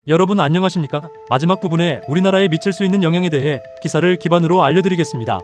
여러분 안녕하십니까? 마지막 부분에 우리나라에 미칠 수 있는 영향에 대해 기사를 기반으로 알려드리겠습니다.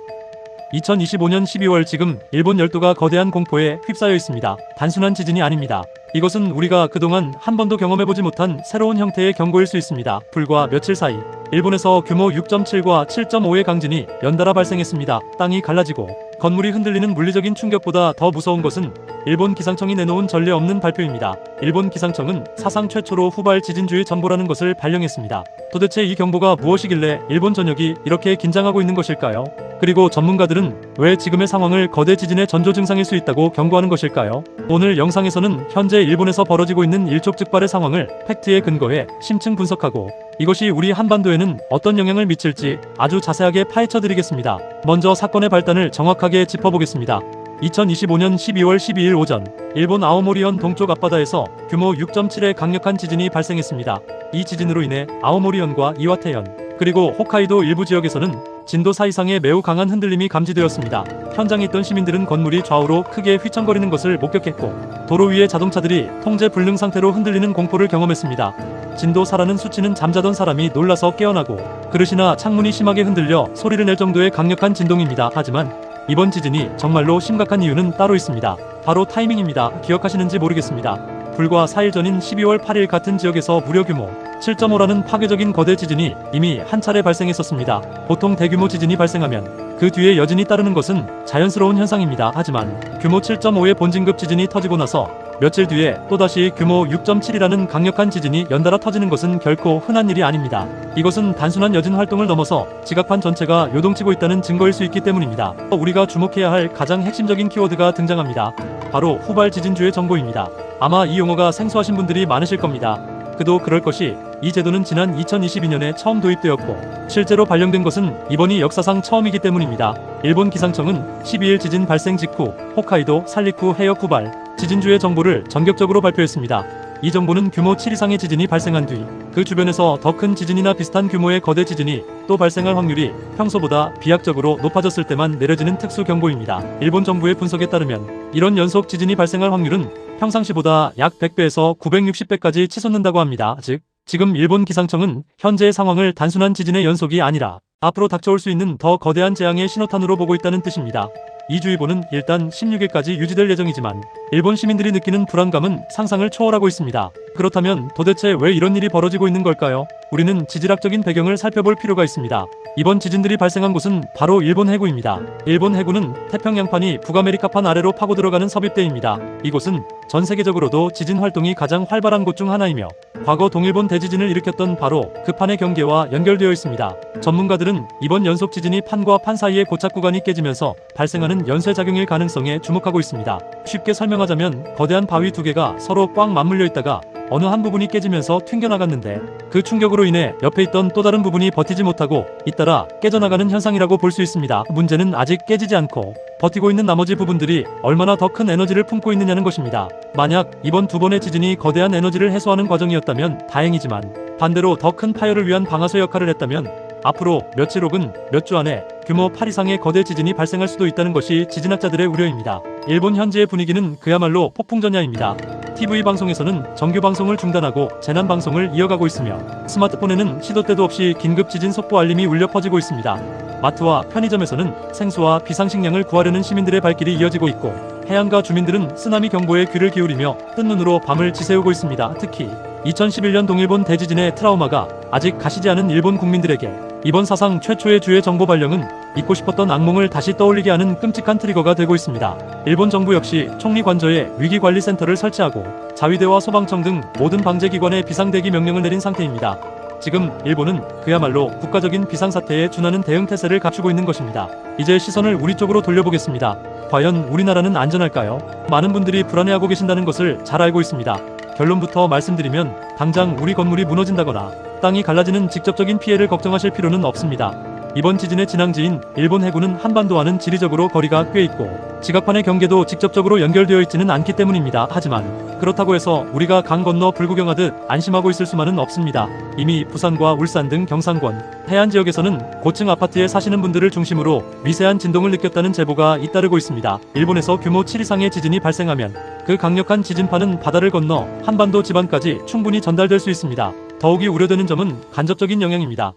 2025년 12월 지금 일본 열도가 거대한 공포에 휩싸여 있습니다. 단순한 지진이 아닙니다. 이것은 우리가 그동안 한 번도 경험해보지 못한 새로운 형태의 경고일 수 있습니다. 불과 며칠 사이 일본에서 규모 6.7과 7.5의 강진이 연달아 발생했습니다. 땅이 갈라지고 건물이 흔들리는 물리적인 충격보다 더 무서운 것은 일본 기상청이 내놓은 전례 없는 발표입니다. 일본 기상청은 사상 최초로 후발 지진주의 정보라는 것을 발령했습니다. 도대체 이 경보가 무엇이길래 일본 전역이 이렇게 긴장하고 있는 것일까요? 그리고 전문가들은 왜 지금의 상황을 거대 지진의 전조 증상일 수 있다고 경고하는 것일까요? 오늘 영상에서는 현재 일본에서 벌어지고 있는 일촉즉발의 상황을 팩트에 근거해 심층 분석하고 이것이 우리 한반도에는 어떤 영향을 미칠지 아주 자세하게 파헤쳐 드리겠습니다. 먼저 사건의 발단을 정확하게 짚어보겠습니다. 2025년 12월 12일 오전 일본 아오모리현 동쪽 앞바다에서 규모 6.7의 강력한 지진이 발생했습니다. 이 지진으로 인해 아오모리현과 이와테현 그리고 홋카이도 일부 지역에서는 진도 4 이상의 매우 강한 흔들림이 감지되었습니다. 현장에 있던 시민들은 건물이 좌우로 크게 휘청거리는 것을 목격했고 도로 위의 자동차들이 통제 불능 상태로 흔들리는 공포를 경험했습니다. 진도 4라는 수치는 잠자던 사람이 놀라서 깨어나고 그릇이나 창문이 심하게 흔들려 소리를 낼 정도의 강력한 진동입니다. 하지만 이번 지진이 정말로 심각한 이유는 따로 있습니다. 바로 타이밍입니다. 기억하시는지 모르겠습니다. 불과 4일 전인 12월 8일 같은 지역에서 무려 규모 7.5라는 파괴적인 거대 지진이 이미 한 차례 발생했었습니다. 보통 대규모 지진이 발생하면 그 뒤에 여진이 따르는 것은 자연스러운 현상입니다. 하지만 규모 7.5의 본진급 지진이 터지고 나서 며칠 뒤에 또다시 규모 6.7이라는 강력한 지진이 연달아 터지는 것은 결코 흔한 일이 아닙니다. 이것은 단순한 여진 활동을 넘어서 지각판 전체가 요동치고 있다는 증거일 수 있기 때문입니다. 우리가 주목해야 할 가장 핵심적인 키워드가 등장합니다. 바로 후발 지진주의 정보입니다. 아마 이 용어가 생소하신 분들이 많으실 겁니다. 그도 그럴 것이 이 제도는 지난 2022년에 처음 도입되었고 실제로 발령된 것은 이번이 역사상 처음이기 때문입니다. 일본 기상청은 12일 지진 발생 직후 홋카이도 살리쿠 해역 후발 지진주의 정보를 전격적으로 발표했습니다. 이 정보는 규모 7 이상의 지진이 발생한 뒤 그 주변에서 더 큰 지진이나 비슷한 규모의 거대 지진이 또 발생할 확률이 평소보다 비약적으로 높아졌을 때만 내려지는 특수 경보입니다. 일본 정부의 분석에 따르면 이런 연속 지진이 발생할 확률은 평상시보다 약 100배에서 960배까지 치솟는다고 합니다. 즉, 지금 일본 기상청은 현재의 상황을 단순한 지진의 연속이 아니라 앞으로 닥쳐올 수 있는 더 거대한 재앙의 신호탄으로 보고 있다는 뜻입니다. 이 주의보는 일단 16일까지 유지될 예정이지만 일본 시민들이 느끼는 불안감은 상상을 초월하고 있습니다. 그렇다면 도대체 왜 이런 일이 벌어지고 있는 걸까요? 우리는 지질학적인 배경을 살펴볼 필요가 있습니다. 이번 지진들이 발생한 곳은 바로 일본 해구입니다. 일본 해구는 태평양판이 북아메리카판 아래로 파고 들어가는 섭입대입니다. 이곳은 전 세계적으로도 지진 활동이 가장 활발한 곳 중 하나이며 과거 동일본 대지진을 일으켰던 바로 그 판의 경계와 연결되어 있습니다. 전문가들은 이번 연속 지진이 판과 판 사이의 고착 구간이 깨지면서 발생하는 연쇄작용일 가능성에 주목하고 있습니다. 쉽게 설명하자면 거대한 바위 두 개가 서로 꽉 맞물려 있다가 어느 한 부분이 깨지면서 튕겨나갔는데 그 충격으로 인해 옆에 있던 또 다른 부분이 버티지 못하고 잇따라 깨져나가는 현상이라고 볼 수 있습니다. 문제는 아직 깨지지 않고 버티고 있는 나머지 부분들이 얼마나 더 큰 에너지를 품고 있느냐는 것입니다. 만약 이번 두 번의 지진이 거대한 에너지를 해소하는 과정이었다면 다행이지만 반대로 더 큰 파열을 위한 방아쇠 역할을 했다면 앞으로 며칠 혹은 몇 주 안에 규모 8 이상의 거대 지진이 발생할 수도 있다는 것이 지진학자들의 우려입니다. 일본 현지의 분위기는 그야말로 폭풍전야입니다. TV 방송에서는 정규 방송을 중단하고 재난 방송을 이어가고 있으며 스마트폰에는 시도 때도 없이 긴급 지진 속보 알림이 울려 퍼지고 있습니다. 마트와 편의점에서는 생수와 비상식량을 구하려는 시민들의 발길이 이어지고 있고 해안가 주민들은 쓰나미 경보에 귀를 기울이며 뜬 눈으로 밤을 지새우고 있습니다. 특히 2011년 동일본 대지진의 트라우마가 아직 가시지 않은 일본 국민들에게 이번 사상 최초의 주의 정보 발령은 잊고 싶었던 악몽을 다시 떠올리게 하는 끔찍한 트리거가 되고 있습니다. 일본 정부 역시 총리 관저에 위기관리센터를 설치하고 자위대와 소방청 등 모든 방재기관에 비상대기 명령을 내린 상태입니다. 지금 일본은 그야말로 국가적인 비상사태에 준하는 대응태세를 갖추고 있는 것입니다. 이제 시선을 우리 쪽으로 돌려보겠습니다. 과연 우리나라는 안전할까요? 많은 분들이 불안해하고 계신다는 것을 잘 알고 있습니다. 결론부터 말씀드리면 당장 우리 건물이 무너진다거나 땅이 갈라지는 직접적인 피해를 걱정하실 필요는 없습니다. 이번 지진의 진앙지인 일본 해구는 한반도와는 지리적으로 거리가 꽤 있고 지각판의 경계도 직접적으로 연결되어 있지는 않기 때문입니다. 하지만 그렇다고 해서 우리가 강 건너 불구경하듯 안심하고 있을 수만은 없습니다. 이미 부산과 울산 등 경상권, 해안 지역에서는 고층 아파트에 사시는 분들을 중심으로 미세한 진동을 느꼈다는 제보가 잇따르고 있습니다. 일본에서 규모 7 이상의 지진이 발생하면 그 강력한 지진파는 바다를 건너 한반도 지방까지 충분히 전달될 수 있습니다. 더욱이 우려되는 점은 간접적인 영향입니다.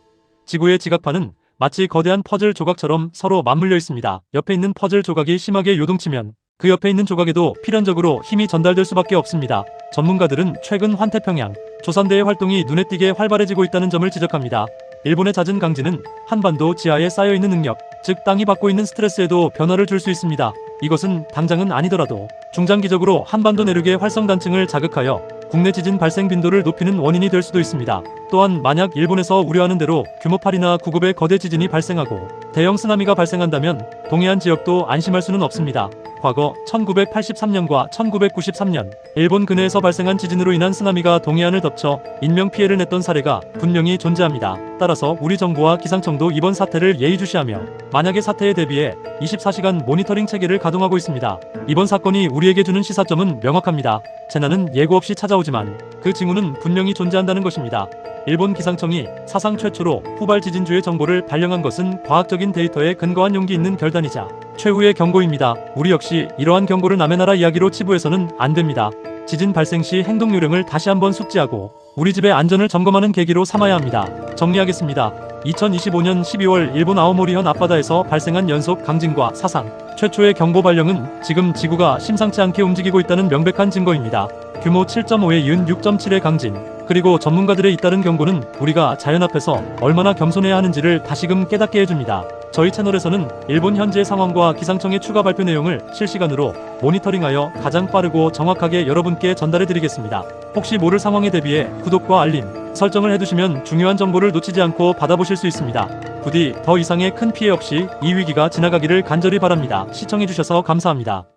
지구의 지각판은 마치 거대한 퍼즐 조각처럼 서로 맞물려 있습니다. 옆에 있는 퍼즐 조각이 심하게 요동치면 그 옆에 있는 조각에도 필연적으로 힘이 전달될 수밖에 없습니다. 전문가들은 최근 환태평양, 조선대의 활동이 눈에 띄게 활발해지고 있다는 점을 지적합니다. 일본의 잦은 강진은 한반도 지하에 쌓여있는 능력, 즉 땅이 받고 있는 스트레스에도 변화를 줄 수 있습니다. 이것은 당장은 아니더라도 중장기적으로 한반도 내륙의 활성단층을 자극하여 국내 지진 발생 빈도를 높이는 원인이 될 수도 있습니다. 또한 만약 일본에서 우려하는 대로 규모 8이나 9급의 거대 지진이 발생하고 대형 쓰나미가 발생한다면 동해안 지역도 안심할 수는 없습니다. 과거 1983년과 1993년 일본 근해에서 발생한 지진으로 인한 쓰나미가 동해안을 덮쳐 인명피해를 냈던 사례가 분명히 존재합니다. 따라서 우리 정부와 기상청도 이번 사태를 예의주시하며 만약의 사태에 대비해 24시간 모니터링 체계를 가동하고 있습니다. 이번 사건이 우리에게 주는 시사점은 명확합니다. 재난은 예고 없이 찾아오지만 그 징후는 분명히 존재한다는 것입니다. 일본 기상청이 사상 최초로 후발 지진주의 정보를 발령한 것은 과학적인 데이터에 근거한 용기 있는 결단이자 최후의 경고입니다. 우리 역시 이러한 경고를 남의 나라 이야기로 치부해서는 안 됩니다. 지진 발생 시 행동 요령을 다시 한번 숙지하고 우리 집의 안전을 점검하는 계기로 삼아야 합니다. 정리하겠습니다. 2025년 12월 일본 아오모리현 앞바다에서 발생한 연속 강진과 사상 최초의 경보 발령은 지금 지구가 심상치 않게 움직이고 있다는 명백한 증거입니다. 규모 7.5에 이은 6.7의 강진, 그리고 전문가들의 잇따른 경고는 우리가 자연 앞에서 얼마나 겸손해야 하는지를 다시금 깨닫게 해줍니다. 저희 채널에서는 일본 현재 상황과 기상청의 추가 발표 내용을 실시간으로 모니터링하여 가장 빠르고 정확하게 여러분께 전달해드리겠습니다. 혹시 모를 상황에 대비해 구독과 알림, 설정을 해두시면 중요한 정보를 놓치지 않고 받아보실 수 있습니다. 부디 더 이상의 큰 피해 없이 이 위기가 지나가기를 간절히 바랍니다. 시청해주셔서 감사합니다.